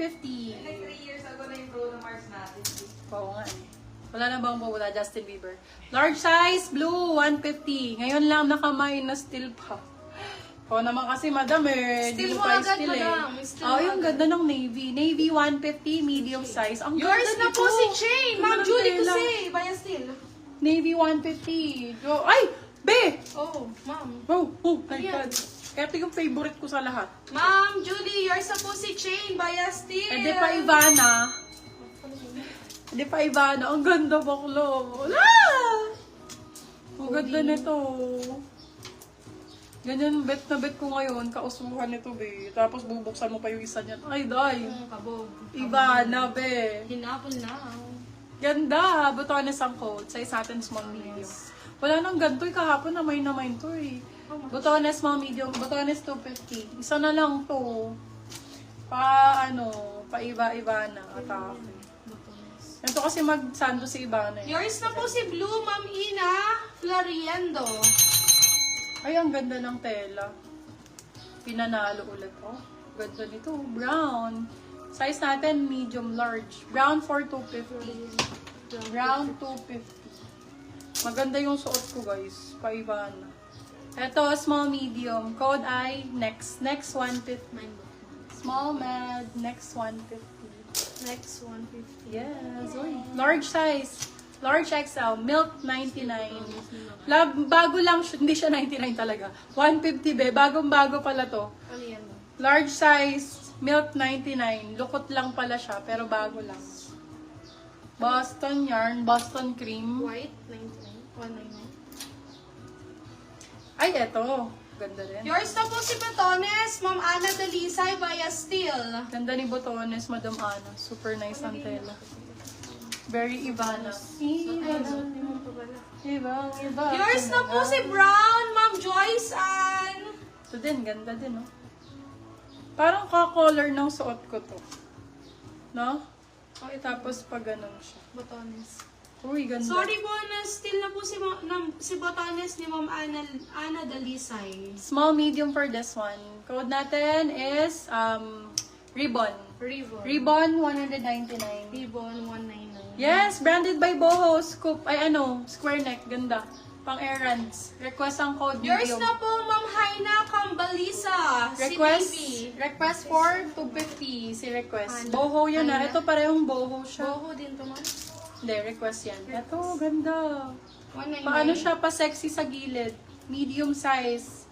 150. Like 3 years ago na yung Bruno Mars natin. Oo nga eh. Wala na bang wala? Justin Bieber. Large size, blue, 150. Ngayon lang nakamay na still pa. Oo naman kasi madam eh. Still Hindi mo pa agad, still madam. eh. Still Oh, mo yung agad. ganda ng navy. Navy 150, medium size. Ang Yours ganda na po nito. si Jane. Ma'am Ganda ng Julie tela. kasi. Baya still. Navy 150. Ay! Be! Oh, ma'am. Oh my Ayan. God. Ito yung favorite ko sa lahat. Ma'am Julie, yours na po si Jane. Baya still. Eh, di pa Ivana. Di pa Ivana. Ang ganda baklo. Wala! Ang ganda nito. Ganyan, bet na bet ko ngayon. Kausuhan nito, be. Tapos bubuksan mo pa yung isa niyan. Ay, day. Kabog. Ivana, be. Hinapon na. Ganda. Butones ang code. Size natin small medium. Wala nang ganito. Kahapon na may to eh. Butones small medium. Butones 250. Isa na lang to. Pa iba-iba na. Atake. Ito kasi mag-sando si Ivana eh. Yours na po si Blue, Ma'am Ina Floriendo. Ay, ang ganda ng tela. Pinanalo ulit. Oh, ganda nito. Brown. Size natin, medium large. Brown for 250. Brown 250. Maganda yung suot ko, guys. Pa-iba na. Ito, small medium. Code I, next. Next 150. Small med, next 150. Next 150. Yes. Uy. Large size. Large XL. Milk 99. Love, bago lang siya. Hindi siya 99 talaga. 150 be. Bagong-bago pala to. Ano yan? Large size. Milk 99. Lukot lang pala siya. Pero bago lang. Boston yarn. Boston cream. White, 99. 199. Ay, eto. Ganda rin. Yours na po si Batones, Ma'am Ana Dalisay, via Steel. Ganda ni Botones, Madam Ana. Super nice ang tela. Very Ivana. Ibang iba. Yours na po si Brown, Ma'am Joyce Ann. Ito din, ganda din, no? Parang ka-color ng suot ko to. No? Okay, tapos pag ganun siya. Batones. Uy, ganda. Sorry po na still na po si Batones ni Ma'am Ana Dalisay. Small, medium for this one. Code natin is Ribbon. Ribbon, 199. Ribbon, 199. Yes, branded by Boho. Scoop, square neck. Ganda. Pang errands. Request ang code Yours medium. na po, Ma'am Haina Cambalisa. Request, si Baby. request for 250 si request. Ano? Boho yun Ano? Ito parehong boho siya. Boho din to, Ma'am. Hindi, request yan. Ito, ganda. 199. Paano siya pa sexy sa gilid? Medium size.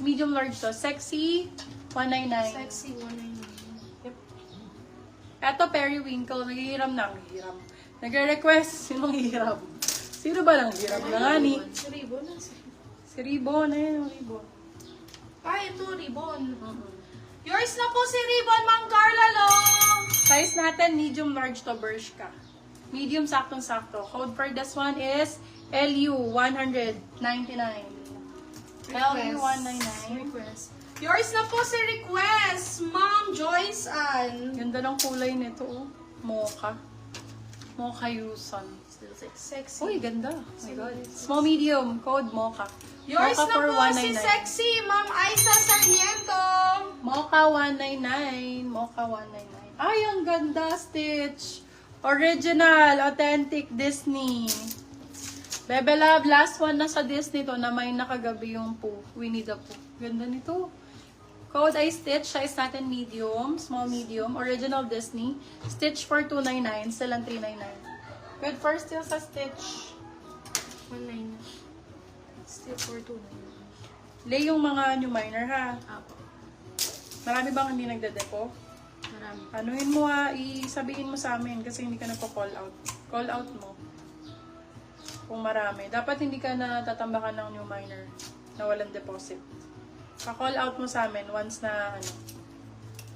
Medium large to. Sexy, 199. Sexy, 199. Ito, periwinkle. Naghihiram na. Nagre-request. Sinong hihiram? Sino ba nang hiram na nga ni? Si Ribbon. Si Ribbon. Ayun, Ribbon. Ito, Ribbon. Yours na po si Ribbon, Ma'am Carla Long. Size natin, medium large to Bershka. Medium saktong-sakto. Code for this one is LU 199. LU 199. Request. Yours na po si Request, Ma'am Joyce Ann. Ganda ng kulay nito, oh. Mocha. Mocha Yusan. Still sexy. Uy, ganda. Oh my God. Small medium. Code Mocha. Yours Mocha na for po si 199. Sexy, Ma'am Aiza Sarmiento. Mocha 199. Mocha 199. Ay, ang ganda. Stitch. Original. Authentic Disney. Bebe Love, last one na sa Disney to na may nakagabi yung Pooh. Winnie the Pooh. Ganda nito. Code ay Stitch. Size natin medium. Small medium. Original Disney. Stitch for 299. Still ang 399. Good for still sa Stitch. 199. Still for 299. Lay yung mga new minor ha. Apo. Marami bang hindi nagde-depo? Marami. Anuhin mo ha. Isabihin mo sa amin kasi hindi ka nagpo-call out. Call out mo. Kung marami. Dapat hindi ka na tatambakan ng new minor na walang deposit. Pa-call out mo sa amin once na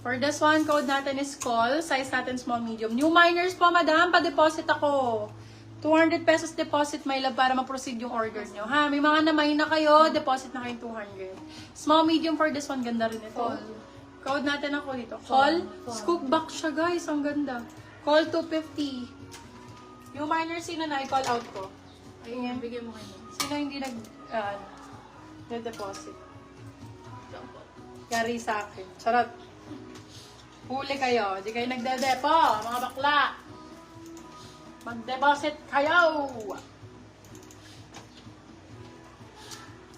For this one, code natin is call. Size natin small medium. New minors po, madam. Pa-deposit ako. 200 pesos deposit, my love, para ma-proceed yung order nyo. Ha? May mga namay na kayo, deposit na kayong 200. Small medium for this one, ganda rin ito. Code natin ako dito. Call. Scoop back siya, guys. Ang ganda. Call 250. Yung minor, sino na i-call out ko? Ayun, bigyan mo kayo. Sino hindi deposit? Yari sa akin. Charot. Huli kayo. Di kayo nagde-depo, mga bakla. Mag-deposit kayo.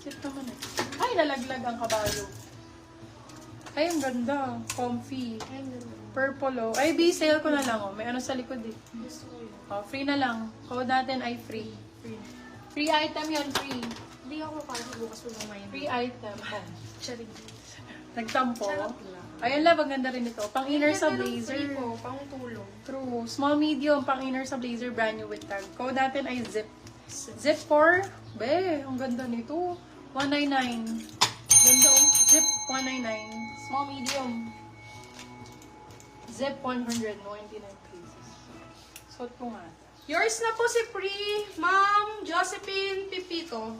Cute naman eh. Ay, nalaglag ang kabayo. Ay, ang ganda. Comfy. Ay, ganda. Purple oh. Ay, B-sale ko na lang oh. May ano sa likod eh. Gusto ko yun. Oh, free na lang. Code natin ay free. Free item yun, free. Hindi ako para bukas mo lumayan. Free item. Oh. Charing. Nagtampo. Charot lang. Ayun lang, maganda rin ito. Pang inner sa Free blazer. po, pang tulong. True. Small, medium, pang inner sa blazer, brand new with tag. Code natin ay zip. Zip for, be, ang ganda nito. 199. Ganda oh. Zip 199. Small, medium. Zip 199 pesos. Suot ko nga. Yours na po si Pri, Ma'am Josephine Pipito.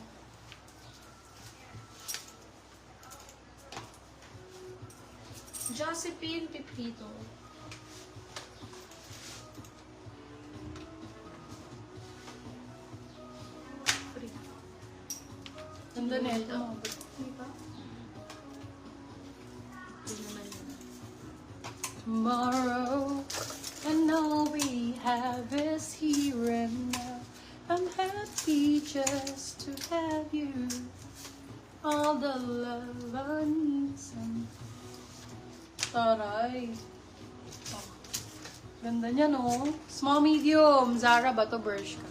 Josephine Pipito. Pri. Ganda nito. Di ba? Hindi naman yun. Tomorrow, and all we have is here and now. I'm happy just to have you. All the love I need some. Taray. Oh. Ganda niya, no? Small, medium. Zara ba to? Bershka.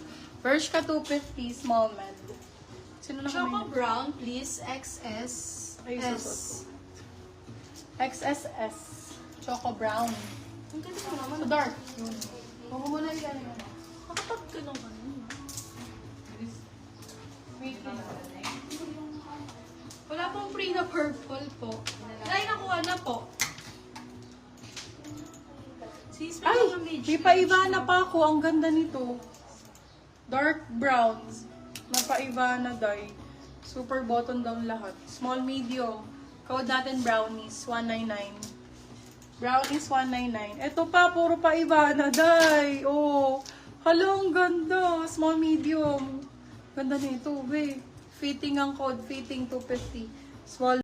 Bershka 250, small med. Sino na Choco kami? Brown, please. XS. Ay, S. susot. XSS. Choco brown. Ang ganda mo naman. So dark. Yun. Huwag mo muna yan. Nakapag ganun ka nun. Wait lang. Wala pong free na purple po. Dahil nakuha na po. Sis, Ay! May pa-Ivana pa ako. Ang ganda nito. Dark browns. Napa-Ivana dye. Super button down lahat. Small, medium. Code natin brownies. 199. Brownies 199. Ito pa, puro pa-Ivana dye. Oh. Hala, ang ganda. Small, medium. Ganda nito, be. Fitting ang code. Fitting 250. Small